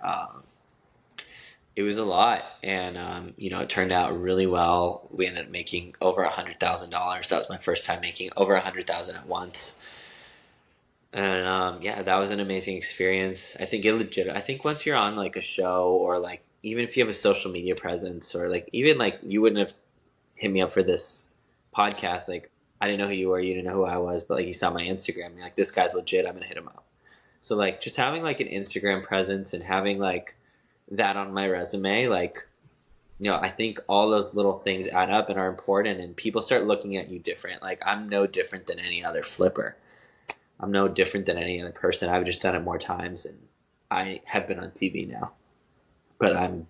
It was a lot, and it turned out really well. We ended up making over $100,000. That was my first time making over $100,000 at once. And yeah, that was an amazing experience. I think I think once you're on like a show, or like even if you have a social media presence, or like even like you wouldn't have hit me up for this podcast, like I didn't know who you were, you didn't know who I was, but like you saw my Instagram, and you're like, this guy's legit, I'm gonna hit him up. So like just having like an Instagram presence and having like that on my resume, like I think all those little things add up and are important, and people start looking at you different. Like I'm no different than any other flipper. I'm no different than any other person. I've just done it more times, and I have been on TV now. But I'm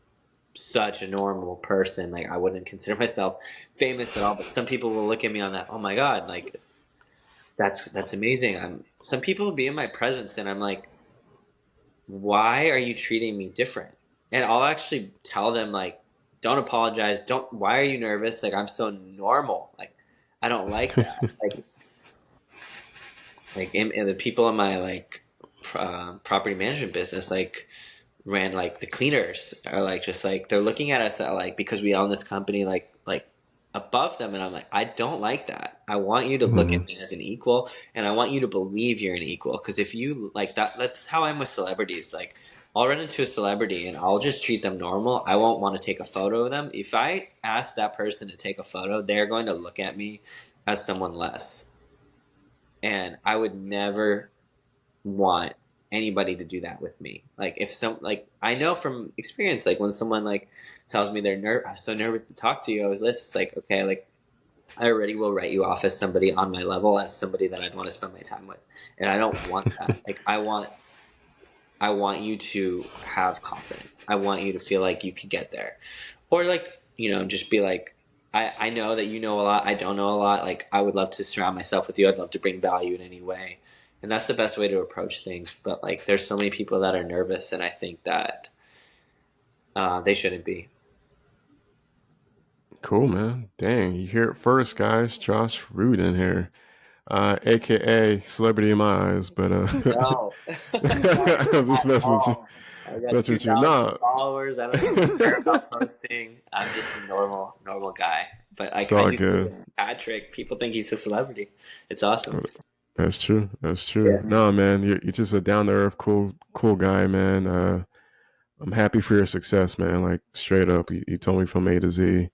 such a normal person. Like I wouldn't consider myself famous at all. But some people will look at me on that. Oh my god, like that's amazing. Some people will be in my presence, and I'm like, why are you treating me different? And I'll actually tell them like, don't apologize. Don't. Why are you nervous? Like I'm so normal. Like I don't like that. And the people in my property management business ran like the cleaners are like just like they're looking at us like because we own this company like above them, and I'm like, I don't like that. I want you to look Hmm. at me as an equal, and I want you to believe you're an equal, because if you like that's how I'm with celebrities. Like I'll run into a celebrity and I'll just treat them normal. I won't want to take a photo of them. If I ask that person to take a photo, they're going to look at me as someone less, and I would never want anybody to do that with me. Like if some like I know from experience, like when someone like tells me I'm so nervous to talk to you, I was just it's like, okay, like I already will write you off as somebody on my level, as somebody that I'd want to spend my time with. And I don't want that. Like I want you to have confidence. I want you to feel like you could get there. Or like, just be like, I know that you know a lot, I don't know a lot. Like I would love to surround myself with you. I'd love to bring value in any way. And that's the best way to approach things. But like there's so many people that are nervous, and I think that they shouldn't be. Cool, man. Dang, you hear it first, guys. Josh Rudin here, aka Celebrity in My Eyes, but No. Not this at message, all. I got message you 2,000 not. followers. I don't even care about posting. I'm just a normal guy. But It's like I all do see good. it. Patrick, people think he's a celebrity. It's awesome. That's true. That's true. Yeah. No, man, you're just a down to earth, cool guy, man. I'm happy for your success, man. Like straight up, you told me from A to Z.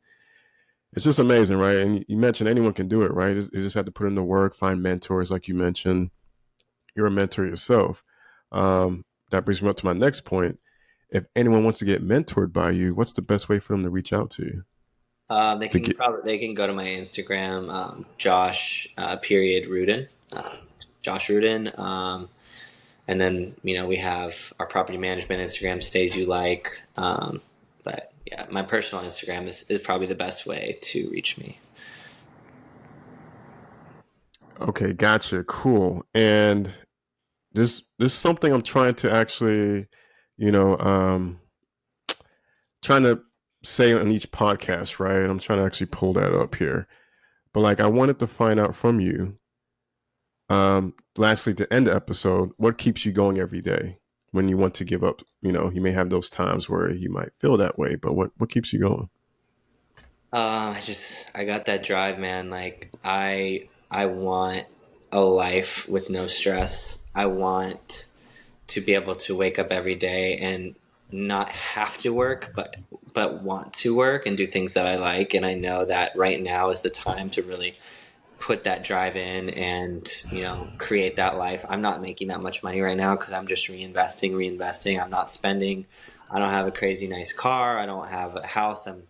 It's just amazing, right? And you mentioned anyone can do it, right? You just have to put in the work, find mentors, like you mentioned. You're a mentor yourself. That brings me up to my next point. If anyone wants to get mentored by you, what's the best way for them to reach out to you? To get They can go to my Instagram, Josh period Rudin, Josh Rudin, and then we have our property management Instagram, Stays You Like, but yeah, my personal Instagram is probably the best way to reach me. Okay, gotcha, cool. And this is something I'm trying to actually, you know, trying to say on each podcast, right? I'm trying to actually pull that up here. But like I wanted to find out from you, lastly to end the episode, what keeps you going every day when you want to give up? You may have those times where you might feel that way, but what keeps you going? I got that drive, man. Like I want a life with no stress. I want to be able to wake up every day and not have to work, but want to work and do things that I like. And I know that right now is the time to really put that drive in and create that life. I'm not making that much money right now because I'm just reinvesting. I'm not spending. I don't have a crazy nice car. I don't have a house. I'm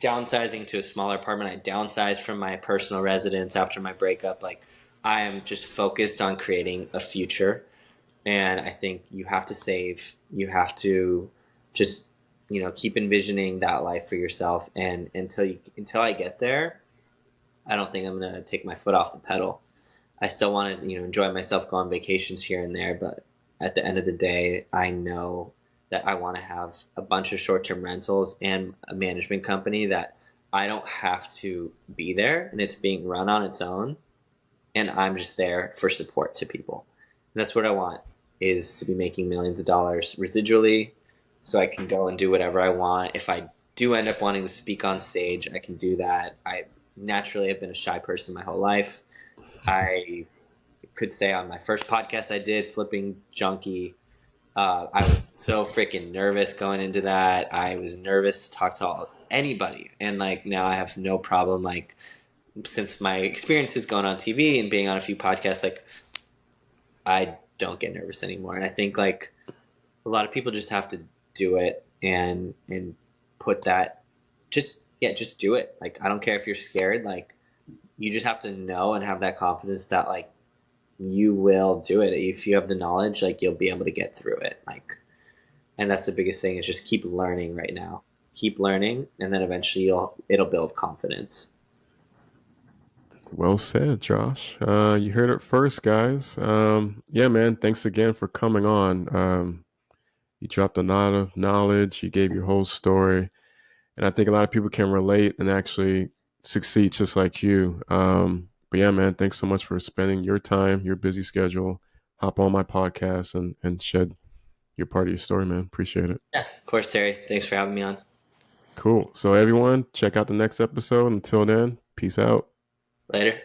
downsizing to a smaller apartment. I downsized from my personal residence after my breakup. Like I am just focused on creating a future, and I think you have to save. You have to just keep envisioning that life for yourself. And until I get there, I don't think I'm gonna take my foot off the pedal. I still want to enjoy myself, go on vacations here and there, but at the end of the day, I know that I want to have a bunch of short-term rentals and a management company that I don't have to be there, and it's being run on its own, and I'm just there for support to people. And that's what I want, is to be making millions of dollars residually, so I can go and do whatever I want. If I do end up wanting to speak on stage, I can do that. I naturally have been a shy person my whole life. I could say on my first podcast I did, Flipping Junkie, I was so freaking nervous going into that. I was nervous to talk to anybody. And like now I have no problem. Like since my experiences going on TV and being on a few podcasts, like I don't get nervous anymore. And I think like a lot of people just have to do it and put that just do it. Like I don't care if you're scared. Like you just have to know and have that confidence that like you will do it. If you have the knowledge, like you'll be able to get through it. Like, and that's the biggest thing is just keep learning right now. Keep learning, and then eventually it'll build confidence. Well said, Josh. You heard it first, guys. Yeah, man. Thanks again for coming on. You dropped a lot of knowledge. You gave your whole story, and I think a lot of people can relate and actually succeed just like you. But yeah, man. Thanks so much for spending your time, your busy schedule, hop on my podcast and shed your part of your story, man. Appreciate it. Yeah, of course, Terry. Thanks for having me on. Cool. So everyone, check out the next episode. Until then, peace out. Later.